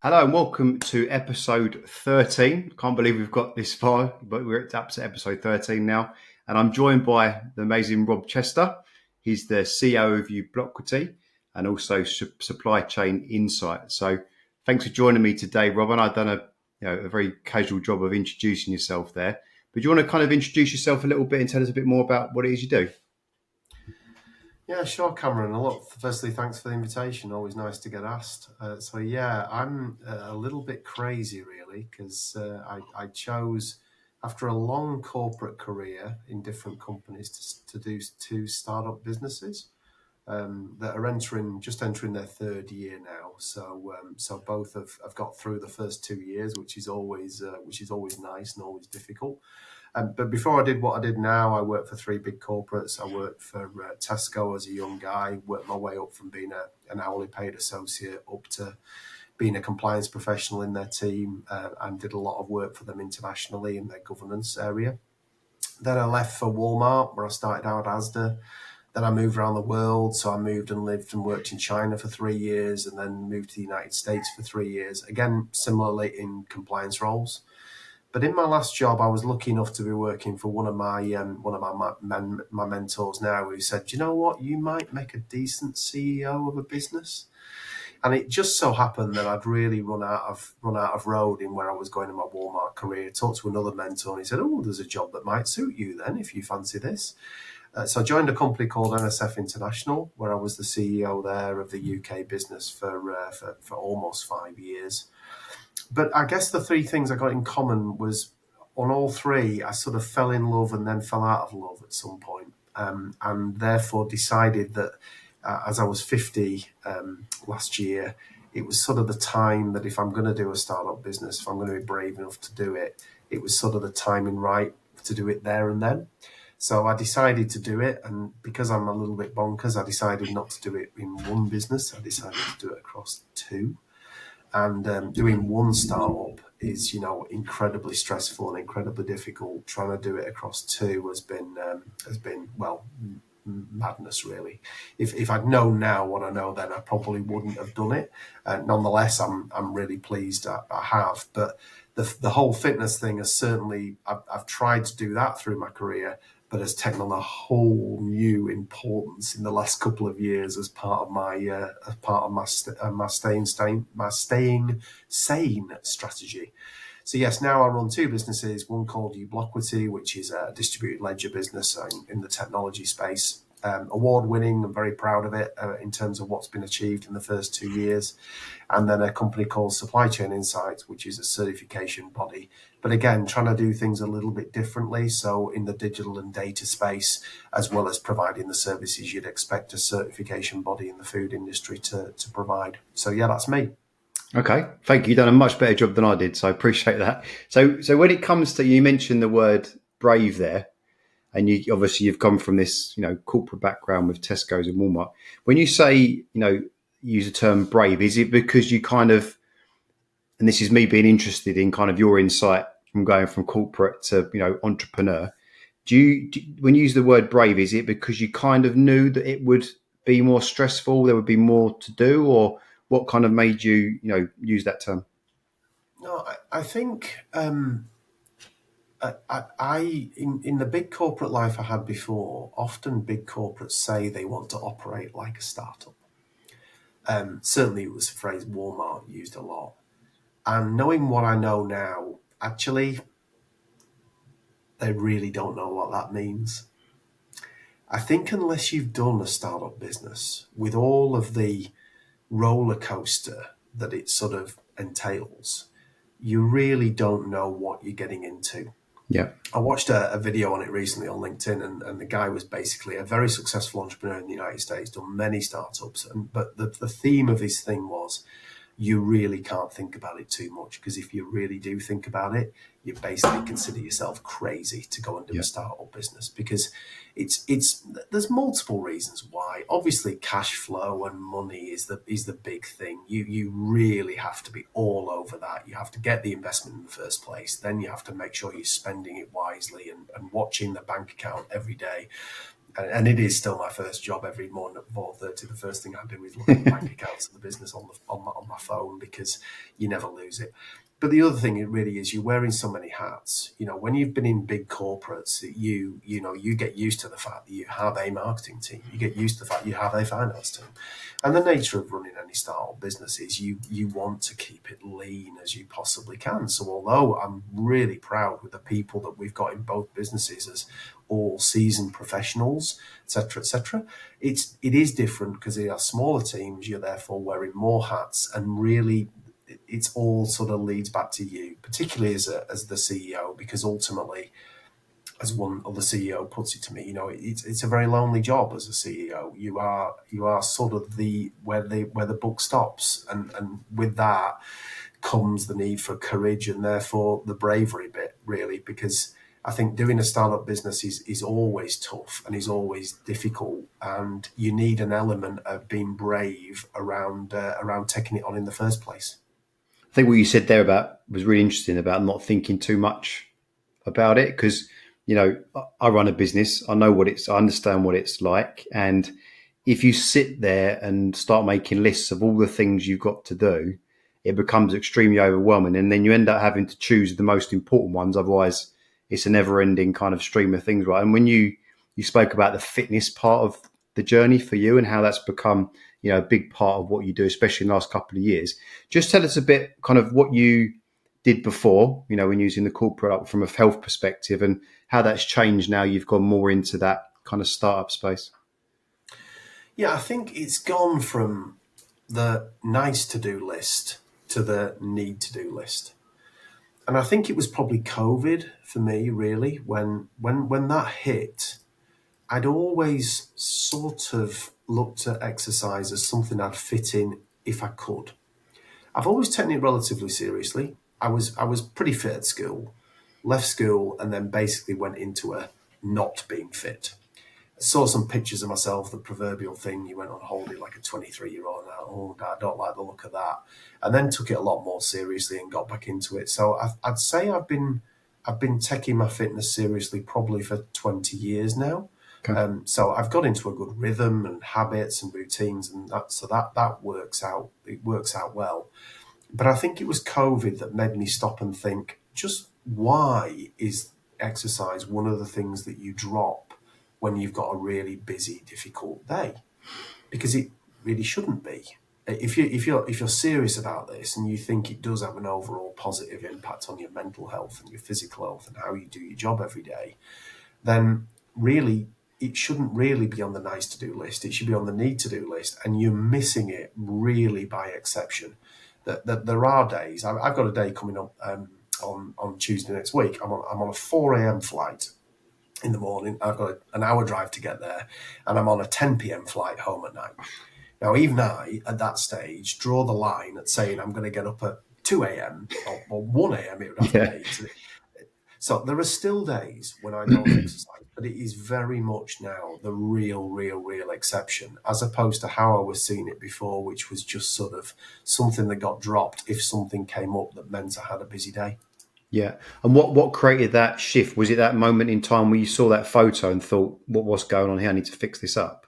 Hello and welcome to episode 13. Can't believe we've got this far, but we're up to episode 13 now. And I'm joined by the amazing Rob Chester. He's the CEO of Ubloquity and also Supply Chain Insight. So thanks for joining me today, Rob. And I've done a very casual job of introducing yourself there. But do you want to kind of introduce yourself a little bit and tell us a bit more about what it is you do? Yeah, sure, Cameron. And look, firstly, thanks for the invitation. Always nice to get asked. I'm a little bit crazy, really, because I chose, after a long corporate career in different companies, to do two startup businesses that are entering their third year now. So both have got through the first 2 years, which is always nice and always difficult. But before I did what I did now, I worked for three big corporates. I worked for Tesco as a young guy, worked my way up from being an hourly paid associate up to being a compliance professional in their team, and did a lot of work for them internationally in their governance area. Then I left for Walmart, where I started out at Asda. Then I moved around the world. So I moved and lived and worked in China for 3 years, and then moved to the United States for 3 years, again, similarly in compliance roles. But in my last job, I was lucky enough to be working for one of my mentors now, who said, "You know what? You might make a decent CEO of a business." And it just so happened that I'd really run out of road in where I was going in my Walmart career. Talked to another mentor, and he said, "Oh, there's a job that might suit you then if you fancy this." So I joined a company called NSF International, where I was the CEO there of the UK business for almost 5 years. But I guess the three things I got in common was, on all three, I sort of fell in love and then fell out of love at some point, and therefore decided that as I was 50 last year, it was sort of the time that if I'm going to do a startup business, if I'm going to be brave enough to do it, it was sort of the timing right to do it there and then. So I decided to do it, and because I'm a little bit bonkers, I decided not to do it in one business. I decided to do it across two. And doing one startup is, incredibly stressful and incredibly difficult. Trying to do it across two has been madness, really. If I'd known now what I know then, I probably wouldn't have done it. Nonetheless, I'm really pleased I have. But the whole fitness thing has certainly, I've tried to do that through my career, but has taken on a whole new importance in the last couple of years as part of my staying sane strategy. So yes, now I run two businesses, one called Ubloquity, which is a distributed ledger business in the technology space. Award-winning, I'm very proud of it in terms of what's been achieved in the first 2 years. And then a company called Supply Chain Insights, which is a certification body. But again, trying to do things a little bit differently. So in the digital and data space, as well as providing the services you'd expect a certification body in the food industry to provide. So yeah, that's me. Okay, thank you. You've done a much better job than I did, so I appreciate that. So when it comes to, you mentioned the word brave there, and you've come from this corporate background with Tesco's and Walmart. When you say use the term brave, is it because you kind of, and this is me being interested in kind of your insight from going from corporate to entrepreneur. When you use the word brave, is it because you kind of knew that it would be more stressful, there would be more to do, or what kind of made you use that term? No, I think in the big corporate life I had before, often big corporates say they want to operate like a startup. Certainly, it was a phrase Walmart used a lot. And knowing what I know now, actually, they really don't know what that means. I think unless you've done a startup business with all of the roller coaster that it sort of entails, you really don't know what you're getting into. Yeah. I watched a video on it recently on LinkedIn, and the guy was basically a very successful entrepreneur in the United States, done many startups. But the theme of his thing was, you really can't think about it too much, because if you really do think about it, you basically consider yourself crazy to go and do Yeah. a startup business, because there's multiple reasons why. Obviously, cash flow and money is the big thing. You really have to be all over that. You have to get the investment in the first place. Then you have to make sure you're spending it wisely and watching the bank account every day. And it is still my first job every morning at 4:30. The first thing I do is look at the bank accounts of the business on my phone, because you never lose it. But the other thing, it really is, you're wearing so many hats. When you've been in big corporates, you get used to the fact that you have a marketing team. You get used to the fact you have a finance team. And the nature of running any startup business is you want to keep it lean as you possibly can. So although I'm really proud with the people that we've got in both businesses as all seasoned professionals, etc., it is different because they are smaller teams. You're therefore wearing more hats, and really, it's all sort of leads back to you, particularly as the CEO, because ultimately, as one other CEO puts it to me, it's a very lonely job as a CEO. You are sort of where the buck stops, and with that comes the need for courage and therefore the bravery bit, really, because I think doing a startup business is always tough and is always difficult, and you need an element of being brave around taking it on in the first place. I think what you said there about was really interesting about not thinking too much about it, because I run a business. I know what it's. I understand what it's like, and if you sit there and start making lists of all the things you've got to do, it becomes extremely overwhelming, and then you end up having to choose the most important ones. Otherwise, it's a never-ending kind of stream of things, right? And when you spoke about the fitness part of the journey for you and how that's become a big part of what you do, especially in the last couple of years. Just tell us a bit kind of what you did before, when using the corporate up from a health perspective, and how that's changed now you've gone more into that kind of startup space. Yeah, I think it's gone from the nice to do list to the need to do list. And I think it was probably COVID for me, really, when that hit. I'd always sort of looked at exercise as something I'd fit in if I could. I've always taken it relatively seriously. I was pretty fit at school, left school, and then basically went into a not being fit. I saw some pictures of myself, the proverbial thing, you went on holiday like a 23-year-old, and I don't like the look of that. And then took it a lot more seriously and got back into it. So I'd say I've been taking my fitness seriously probably for 20 years now. Okay. So I've got into a good rhythm and habits and routines, and that works out. It works out well. But I think it was COVID that made me stop and think, just why is exercise one of the things that you drop when you've got a really busy, difficult day? Because it really shouldn't be. If you're serious about this and you think it does have an overall positive impact on your mental health and your physical health and how you do your job every day, then really it shouldn't really be on the nice to do list. It should be on the need to do list, and you're missing it really by exception. That there are days. I've got a day coming up on Tuesday next week. I'm on a 4 a.m. flight in the morning. I've got an hour drive to get there, and I'm on a 10 p.m. flight home at night. Now, even I, at that stage, draw the line at saying I'm going to get up at 2 a.m. or 1 a.m. it would have Yeah. to be. So there are still days when I don't exercise, but it is very much now the real exception, as opposed to how I was seeing it before, which was just sort of something that got dropped if something came up that meant I had a busy day. Yeah. And what created that shift? Was it that moment in time where you saw that photo and thought, what's going on here? I need to fix this up.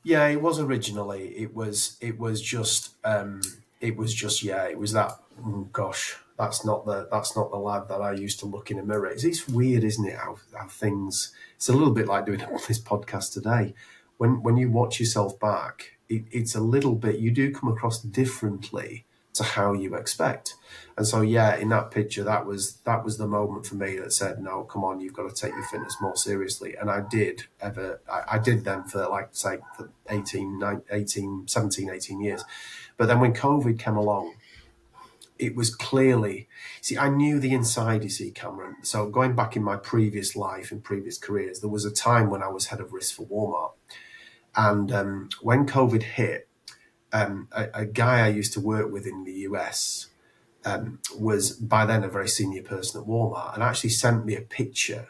Yeah, it was originally. It was just yeah. It was that. Oh gosh, that's not the lad that I used to look in a mirror. It's weird, isn't it? How things. It's a little bit like doing this podcast today. When you watch yourself back, it's a little bit. You do come across differently to how you expect. And so, yeah, in that picture, that was the moment for me that said, no, come on, you've got to take your fitness more seriously. And I did then for like, say, for 18 years. But then when COVID came along, it was clearly, see, I knew the inside, you see, Cameron. So going back in my previous life, in previous careers, there was a time when I was head of risk for Walmart. And when COVID hit, a guy I used to work with in the US was by then a very senior person at Walmart, and actually sent me a picture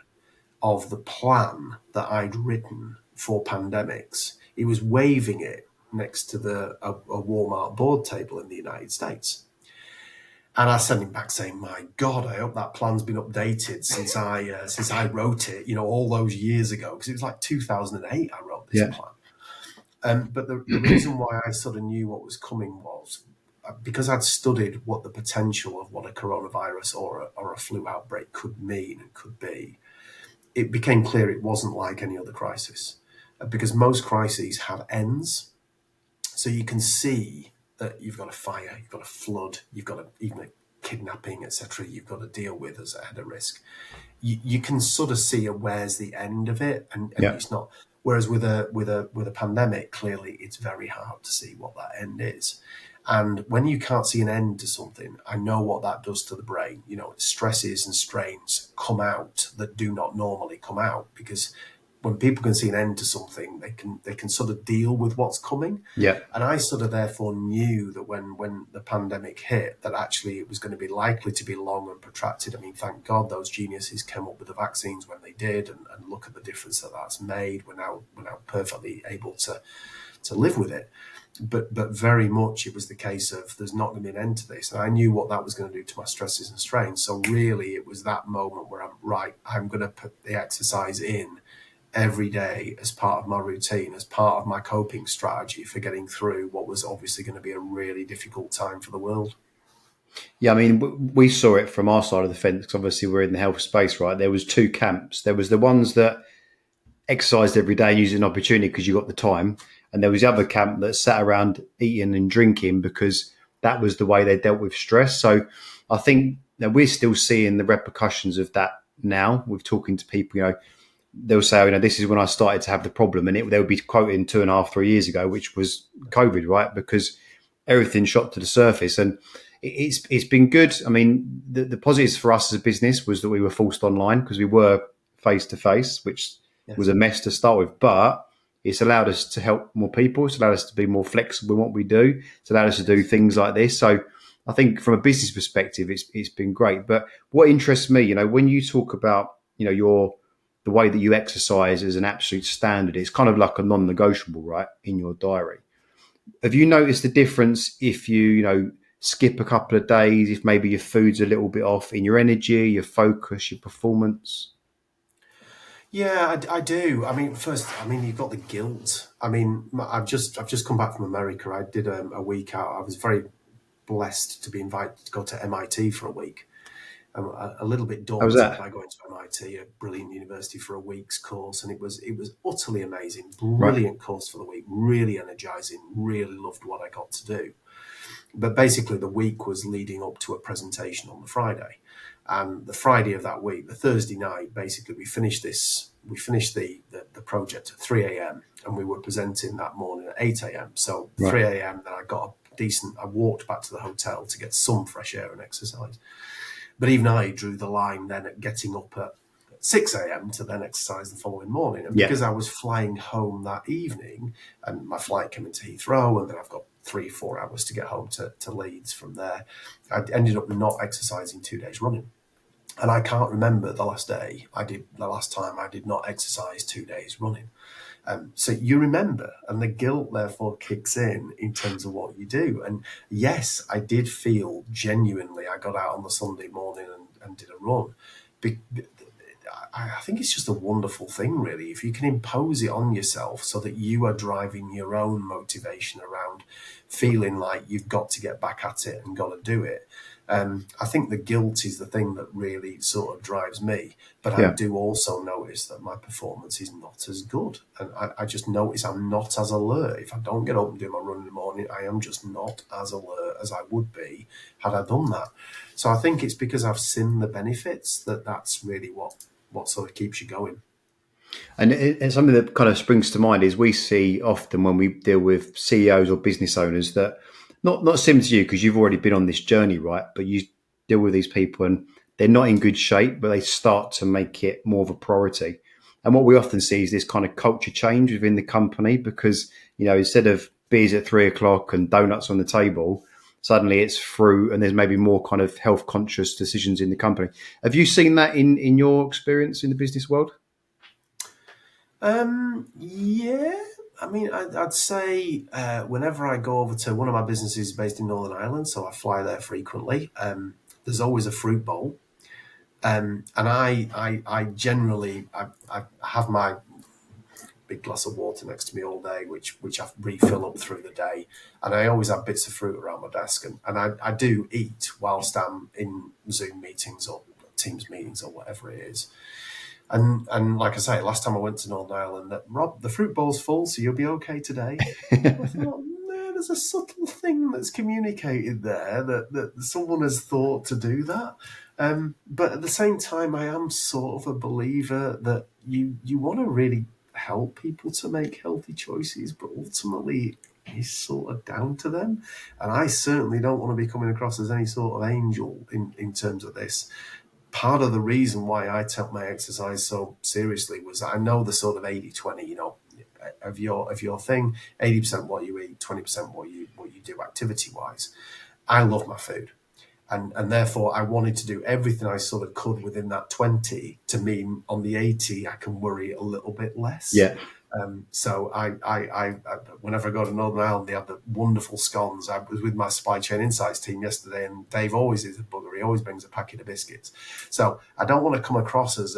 of the plan that I'd written for pandemics. He was waving it next to a Walmart board table in the United States. And I sent him back saying, "My God, I hope that plan's been updated since I wrote it, all those years ago, because it was like 2008 I wrote this Yeah. plan." But the reason why I sort of knew what was coming was because I'd studied what the potential of what a coronavirus or a flu outbreak could mean and could be. It became clear it wasn't like any other crisis, because most crises have ends. So you can see that you've got a fire, you've got a flood, you've got even a kidnapping, etc. You've got to deal with as a head of risk. You can sort of see where's the end of it, and Yeah. it's not. Whereas with a pandemic, clearly it's very hard to see what that end is. And when you can't see an end to something, I know what that does to the brain. Stresses and strains come out that do not normally come out, because when people can see an end to something, they can sort of deal with what's coming. Yeah. And I sort of therefore knew that when the pandemic hit, that actually it was going to be likely to be long and protracted. I mean, thank God those geniuses came up with the vaccines when they did, and look at the difference that's made. We're now perfectly able to live with it. But very much it was the case of there's not going to be an end to this. And I knew what that was going to do to my stresses and strains. So really it was that moment where I'm going to put the exercise in every day as part of my routine, as part of my coping strategy for getting through what was obviously going to be a really difficult time for the world. Yeah, I mean, we saw it from our side of the fence because obviously we're in the health space, right? There was two camps. There was the ones that exercised every day and used an opportunity because you got the time, and there was the other camp that sat around eating and drinking because that was the way they dealt with stress. So I think that we're still seeing the repercussions of that now. We're talking to people, they'll say, this is when I started to have the problem, and they'll be quoting 2.5, 3 years ago, which was COVID, right? Because everything shot to the surface, and it's been good. I mean, the positives for us as a business was that we were forced online because we were face to face, which was Yes. a mess to start with, but it's allowed us to help more people. It's allowed us to be more flexible in what we do. It's allowed us to do Yes. things like this. So I think from a business perspective, it's been great. But what interests me, when you talk about, your the way that you exercise as an absolute standard, it's kind of like a non-negotiable, right, in your diary. Have you noticed the difference if you skip a couple of days, if maybe your food's a little bit off in your energy, your focus, your performance? Yeah, I do. I mean, first, you've got the guilt. I mean, I've just come back from America. I did a week out. I was very blessed to be invited to go to MIT for a week. I'm a little bit How was daunted that? by going to MIT, a brilliant university, for a week's course, and it was utterly amazing, Right. brilliant course for the week, really energizing, really loved what I got to do. But basically, the week was leading up to a presentation on the Friday, and the Friday of that week, the Thursday night, basically we finished the project at 3 a.m. and we were presenting that morning at 8 a.m. So Right. 3 a.m. then I walked back to the hotel to get some fresh air and exercise. But even I drew the line then at getting up at 6 a.m. to then exercise the following morning. And Yeah. because I was flying home that evening, and my flight came into Heathrow, and then I've got 3-4 hours to get home to Leeds from there, I ended up not exercising 2 days running. And I can't remember the last time I did not exercise 2 days running. So you remember, and the guilt therefore kicks in terms of what you do. And yes, I did feel genuinely. I got out on the Sunday morning and did a run. I think it's just a wonderful thing, really, if you can impose it on yourself so that you are driving your own motivation around feeling like you've got to get back at it and got to do it. I think the guilt is the thing that really sort of drives me. But I Yeah. do also notice that my performance is not as good. And I just notice I'm not as alert. If I don't get up and do my run in the morning, I am just not as alert as I would be had I done that. So I think it's because I've seen the benefits that's really what sort of keeps you going. And something that kind of springs to mind is we see often when we deal with CEOs or business owners that not similar to you because you've already been on this journey, right? But you deal with these people and they're not in good shape, but they start to make it more of a priority. And what we often see is this kind of culture change within the company because instead of beers at 3 o'clock and donuts on the table, suddenly it's fruit and there's maybe more kind of health conscious decisions in the company. Have you seen that in your experience in the business world? Yeah. I mean, I'd say whenever I go over to one of my businesses is based in Northern Ireland, so I fly there frequently. There's always a fruit bowl, and I generally I have my big glass of water next to me all day, which I refill up through the day, and I always have bits of fruit around my desk, and I do eat whilst I'm in Zoom meetings or Teams meetings or whatever it is. And like I say, last time I went to Northern Ireland, that Rob, the fruit bowl's full, so you'll be okay today. I thought, no, there's a subtle thing that's communicated there that someone has thought to do that. But at the same time, I am sort of a believer that you want to really help people to make healthy choices, but ultimately it's sort of down to them. And I certainly don't want to be coming across as any sort of angel in terms of this. Part of the reason why I took my exercise so seriously was I know the sort of 80-20, of your thing, 80% what you eat, 20% what you do activity wise. I love my food. And therefore I wanted to do everything I sort of could within that 20 to mean on the 80 I can worry a little bit less. Yeah. So I whenever I go to Northern Ireland, they have the wonderful scones. I was with my supply chain insights team yesterday, and Dave always is a bugger. He always brings a packet of biscuits. So I don't want to come across as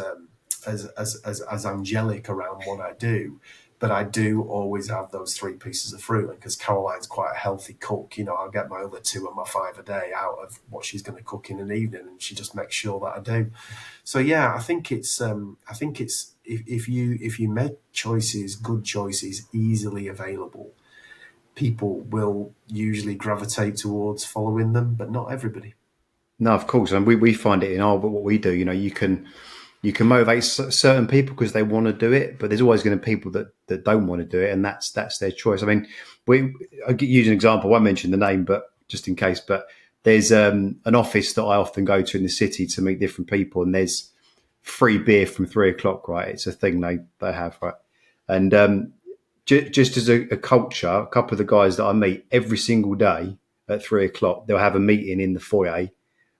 angelic around what I do, but I do always have those 3 pieces of fruit. And because Caroline's quite a healthy cook, I'll get my other 2 and my 5 a day out of what she's going to cook in an evening, and she just makes sure that I do. So yeah, I think it's if you make choices, good choices, easily available, people will usually gravitate towards following them, but not everybody. No, of course, and we find it in our what we do. You can motivate certain people because they want to do it, but there's always going to be people that don't want to do it, and that's their choice. I mean, I'll use an example. I won't mention the name, but just in case. But there's an office that I often go to in the city to meet different people, and there's free beer from 3 o'clock. Right, it's a thing they have, right, and just as a culture, a couple of the guys that I meet every single day at 3 o'clock, they'll have a meeting in the foyer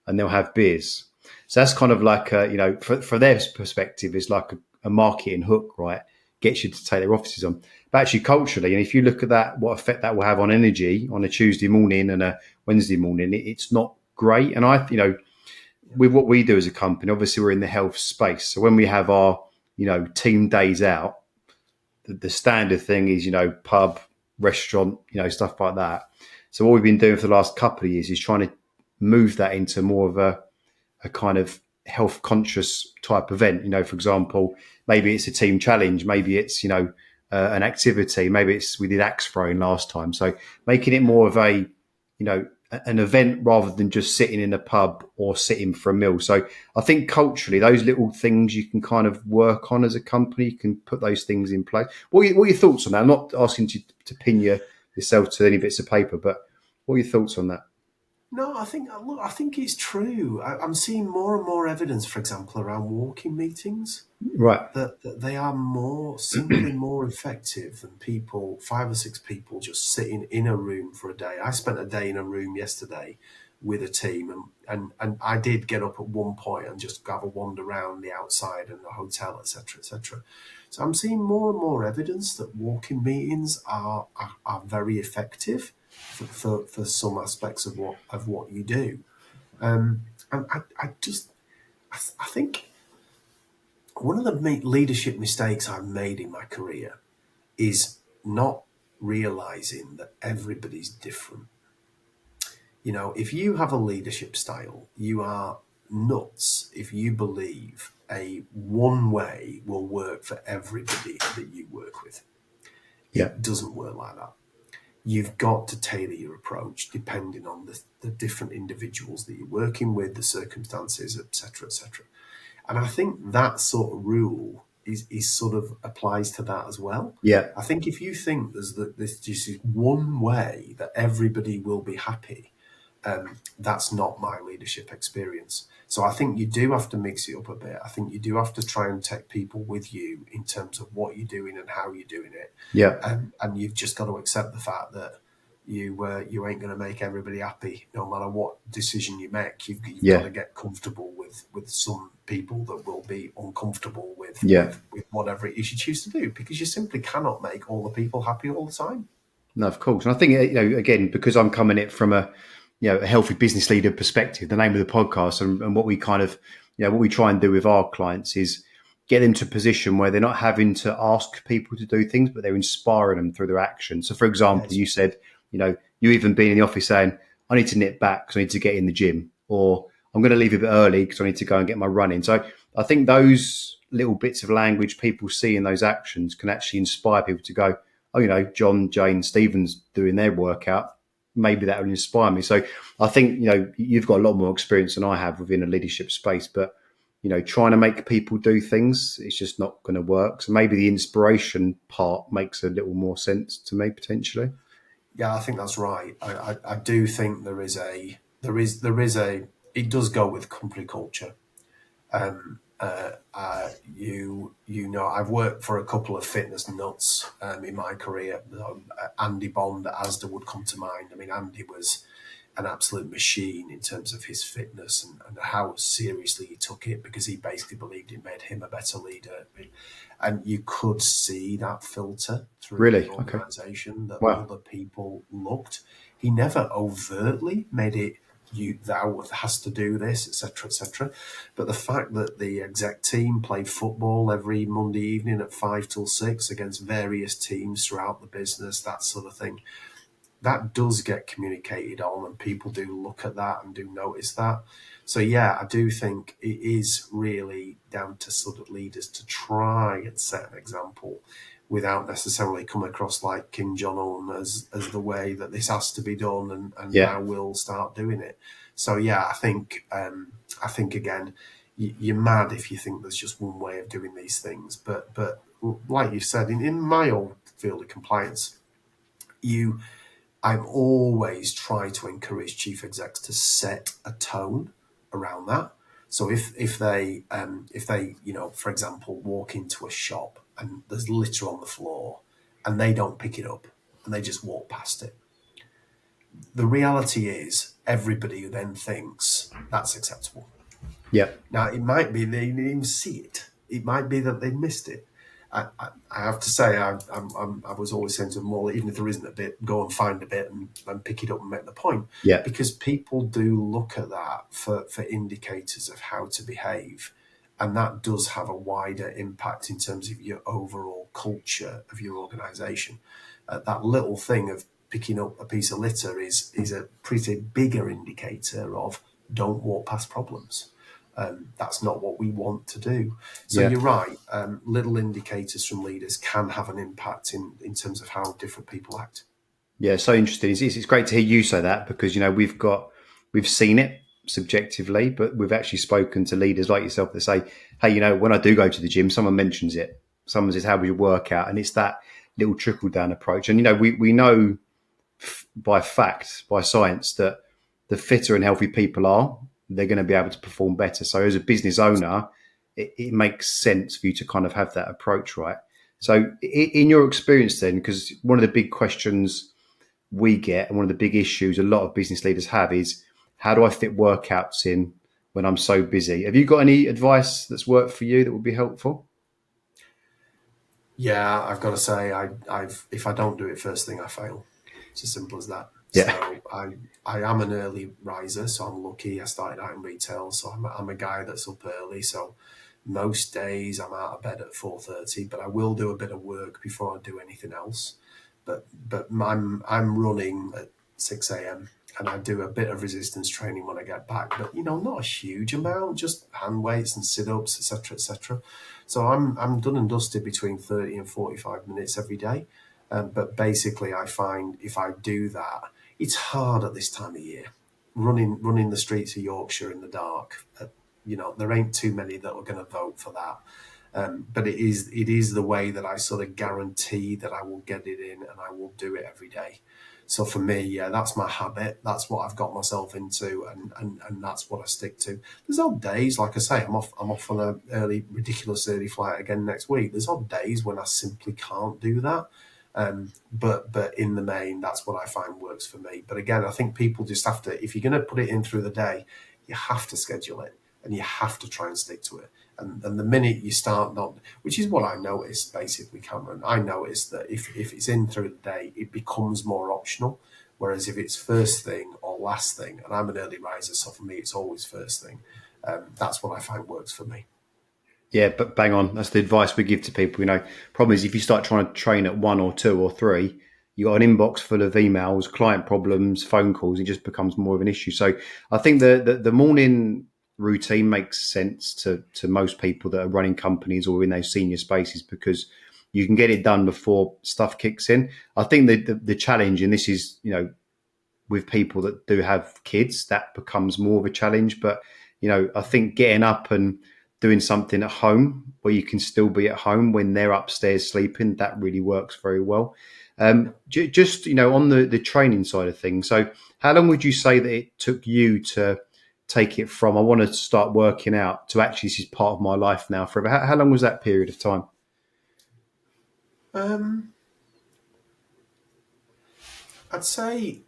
and they'll have beers. So that's kind of like, for their perspective, it's like a marketing hook, right? Gets you to take their offices on. But actually, culturally, and if you look at that, what effect that will have on energy on a Tuesday morning and a Wednesday morning, it's not great. And with what we do as a company, obviously we're in the health space. So when we have our, team days out, the standard thing is, pub, restaurant, stuff like that. So what we've been doing for the last couple of years is trying to move that into more of a kind of health conscious type event. For example, maybe it's a team challenge, maybe it's, an activity, maybe it's, we did axe throwing last time. So making it more of an event rather than just sitting in a pub or sitting for a meal. So I think culturally, those little things you can kind of work on as a company. You can put those things in place. What are your thoughts on that? I'm not asking you to pin yourself to any bits of paper, but what are your thoughts on that? No, I think it's true. I'm seeing more and more evidence, for example, around walking meetings Right. that they are simply more effective than 5 or 6 people just sitting in a room for a day. I spent a day in a room yesterday with a team, and I did get up at one point and just have a wander around the outside and the hotel, etc., etc. So I'm seeing more and more evidence that walking meetings are very effective for some aspects of what you do. And I think one of the leadership mistakes I've made in my career is not realizing that everybody's different. If you have a leadership style, you are nuts if you believe a one way will work for everybody that you work with. Yeah. It doesn't work like that. You've got to tailor your approach depending on the different individuals that you're working with, the circumstances, etc., etc. And I think that sort of rule is sort of applies to that as well. Yeah. I think if you think there's just one way that everybody will be happy, that's not my leadership experience. So I think you do have to mix it up a bit. I think you do have to try and take people with you in terms of what you're doing and how you're doing it. Yeah. And you've just got to accept the fact that you ain't going to make everybody happy no matter what decision you make. You've got to get comfortable with some people that will be uncomfortable with Yeah. with whatever it is you choose to do, because you simply cannot make all the people happy all the time. No, of course. And I think, again, because I'm coming at it from a healthy business leader perspective, the name of the podcast and what we kind of, what we try and do with our clients is get them to a position where they're not having to ask people to do things, but they're inspiring them through their actions. So, for example, Yes. you said, you even being in the office saying, I need to nip back because I need to get in the gym, or I'm going to leave a bit early because I need to go and get my run in. So I think those little bits of language people see in those actions can actually inspire people to go, oh, John, Jane, Stephen's doing their workout. Maybe that will inspire me. So I think, you've got a lot more experience than I have within a leadership space, but, trying to make people do things, it's just not going to work. So maybe the inspiration part makes a little more sense to me potentially. Yeah, I think that's right. I do think it does go with company culture. I've worked for a couple of fitness nuts in my career. Andy Bond at Asda would come to mind. I mean, Andy was an absolute machine in terms of his fitness and how seriously he took it, because he basically believed it made him a better leader. And you could see that filter through the Really? Okay. organisation that Wow. other people looked. He never overtly made it, thou has to do this, etc., etc. But the fact that the exec team played football every Monday evening at 5 till 6 against various teams throughout the business, that sort of thing, that does get communicated on, and people do look at that and do notice that. So yeah, I do think it is really down to sort of leaders to try and set an example without necessarily coming across like King John On as the way that this has to be done, and Yeah. now we'll start doing it. So yeah, I think again, you're mad if you think there's just one way of doing these things. But like you said, in my old field of compliance, I'm always trying to encourage chief execs to set a tone around that. So if they for example, walk into a shop and there's litter on the floor and they don't pick it up and they just walk past it, the reality is everybody then thinks that's acceptable. Yeah. Now, it might be they didn't even see it. It might be that they missed it. I have to say, I was always saying to them all, even if there isn't a bit, go and find a bit and pick it up and make the point. Yeah. Because people do look at that for indicators of how to behave. And that does have a wider impact in terms of your overall culture of your organisation. That little thing of picking up a piece of litter is a pretty bigger indicator of don't walk past problems. That's not what we want to do. So Yeah. you're right. Little indicators from leaders can have an impact in terms of how different people act. Yeah, so interesting. It's great to hear you say that because we've seen it subjectively, but we've actually spoken to leaders like yourself that say, "Hey, when I do go to the gym, someone mentions it. Someone says, how was your workout?" And it's that little trickle down approach. And we know by fact, by science, that the fitter and healthy people are, they're going to be able to perform better. So as a business owner, it makes sense for you to kind of have that approach, right? So in your experience, then, because one of the big questions we get, and one of the big issues a lot of business leaders have, is how do I fit workouts in when I'm so busy? Have you got any advice that's worked for you that would be helpful? Yeah, I've got to say, if I don't do it first thing, I fail. It's as simple as that. Yeah. So I am an early riser, so I'm lucky. I started out in retail, so I'm a guy that's up early. So most days I'm out of bed at 4:30, but I will do a bit of work before I do anything else. But I'm running at 6 a.m. and I do a bit of resistance training when I get back, but not a huge amount, just hand weights and sit ups, etc., etc. So I'm done and dusted between 30 and 45 minutes every day. But basically, I find if I do that, it's hard at this time of year, running the streets of Yorkshire in the dark. There ain't too many that are going to vote for that. But it is the way that I sort of guarantee that I will get it in and I will do it every day. So for me, yeah, that's my habit. That's what I've got myself into, and that's what I stick to. There's odd days, like I say, I'm off on a ridiculous early flight again next week. There's odd days when I simply can't do that. But in the main, that's what I find works for me. But again, I think people just have to, if you're going to put it in through the day, you have to schedule it. and you have to try and stick to it. And the minute you start not, which is what I noticed basically, Cameron, I noticed that if it's in through the day, it becomes more optional. Whereas if it's first thing or last thing, and I'm an early riser, so for me it's always first thing. That's what I find works for me. Yeah, but bang on. That's the advice we give to people. Problem is if you start trying to train at 1 or 2 or 3, you got an inbox full of emails, client problems, phone calls. It just becomes more of an issue. So I think the morning routine makes sense to most people that are running companies or in those senior spaces because you can get it done before stuff kicks in. I think the challenge, and this is with people that do have kids, that becomes more of a challenge. But I think getting up and doing something at home where you can still be at home when they're upstairs sleeping, that really works very well. Just on the training side of things. So, how long would you say that it took you to take it from I want to start working out to actually this is part of my life now forever? How long was that period of time? Um, I'd say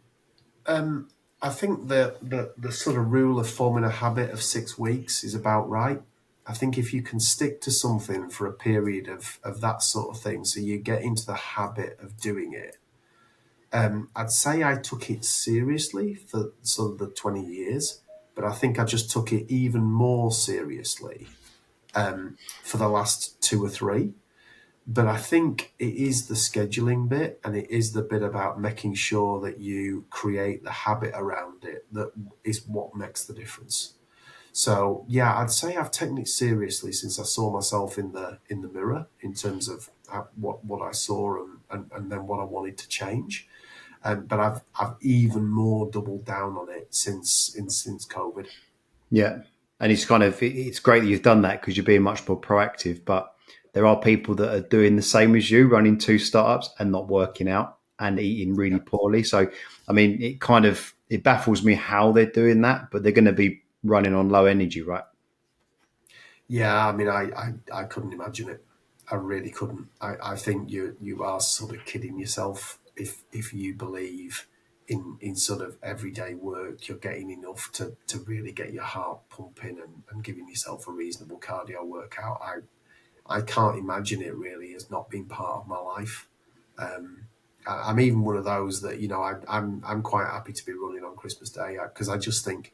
I think the sort of rule of forming a habit of 6 weeks is about right. I think if you can stick to something for a period of that sort of thing, so you get into the habit of doing it, I'd say I took it seriously for sort of the 20 years, but I think I just took it even more seriously for the last 2 or 3. But I think it is the scheduling bit and it is the bit about making sure that you create the habit around it that is what makes the difference. So yeah, I'd say I've taken it seriously since I saw myself in the mirror in terms of what I saw and then what I wanted to change. But I've even more doubled down on it since COVID. Yeah, and it's great that you've done that because you're being much more proactive. But there are people that are doing the same as you, running 2 startups and not working out and eating really Yeah. poorly. So, I mean, it baffles me how they're doing that, but they're going to be running on low energy, right? Yeah, I mean, I couldn't imagine it. I really couldn't. I think you are sort of kidding yourself if you believe in sort of everyday work you're getting enough to really get your heart pumping and giving yourself a reasonable cardio workout. I can't imagine it really as not being part of my life. I'm even one of those that I'm quite happy to be running on Christmas Day because I just think,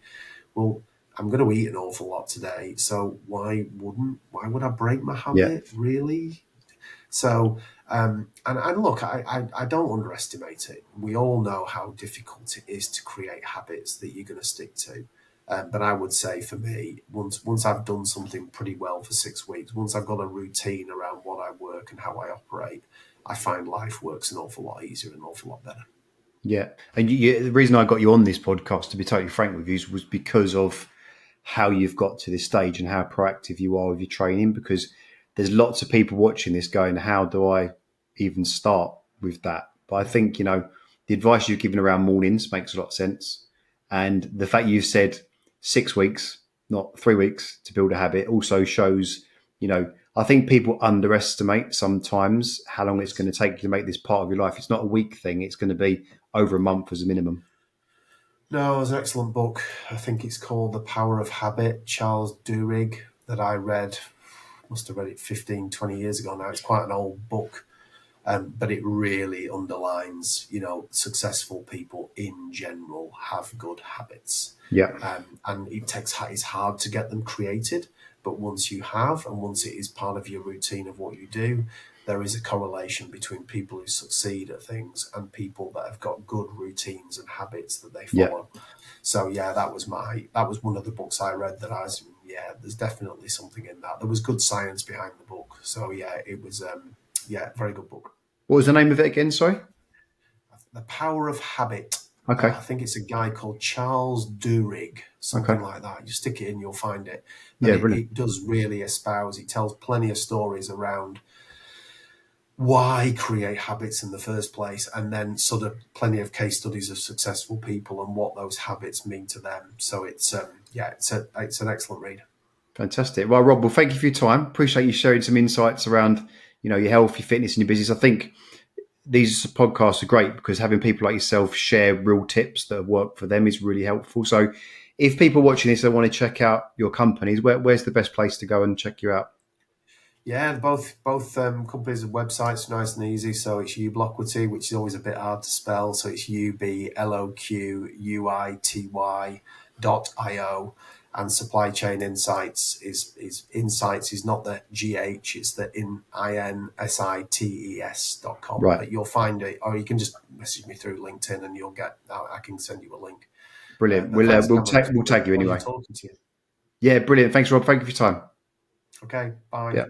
well, I'm going to eat an awful lot today, so why would I break my Yeah, habit really? So and look, I don't underestimate it. We all know how difficult it is to create habits that you're going to stick to. But I would say for me, once I've done something pretty well for 6 weeks, once I've got a routine around what I work and how I operate, I find life works an awful lot easier and an awful lot better. yeah. And the reason I got you on this podcast, to be totally frank with you, was because of how you've got to this stage and how proactive you are with your training because there's lots of people watching this going, how do I even start with that? But I think, the advice you've given around mornings makes a lot of sense. And the fact you've said 6 weeks, not 3 weeks to build a habit also shows, I think people underestimate sometimes how long it's going to take you to make this part of your life. It's not a week thing. It's going to be over a month as a minimum. No, it's an excellent book. I think it's called The Power of Habit, Charles Duhigg, that I read. Must have read it 15, 20 years ago now. It's quite an old book, but it really underlines, successful people in general have good habits. Yeah. And it's hard to get them created, but once you have, and once it is part of your routine of what you do, there is a correlation between people who succeed at things and people that have got good routines and habits that they Yeah. follow. So yeah, that was one of the books I read that I was, yeah, there's definitely something in that. There was good science behind the book. So yeah, it was very good book. What was the name of it again? Sorry. The Power of Habit. Okay. I think it's a guy called Charles Duhigg, something Okay. like that. You stick it in, you'll find it. But Yeah, it, brilliant. it does really espouse, he tells plenty of stories around why create habits in the first place, and then sort of plenty of case studies of successful people and what those habits mean to them. So it's an excellent read. Fantastic. Well, Rob, thank you for your time. Appreciate you sharing some insights around, your health, your fitness, and your business. I think these podcasts are great because having people like yourself share real tips that have worked for them is really helpful. So, if people watching this, they want to check out your companies, where's the best place to go and check you out? Yeah, both companies' websites are nice and easy. So it's Ubloquity, which is always a bit hard to spell. So it's UBLOQUITY.io, and Supply Chain Insights is Insights is not the GH, it's the INSITES.com. Right. But you'll find it, or you can just message me through LinkedIn, and you'll get. I can send you a link. Brilliant. But thanks, Cameron. It's We'll been a tag you pleasure anyway. talking to you. Yeah, brilliant. Thanks, Rob. Thank you for your time. Okay, bye. Yeah.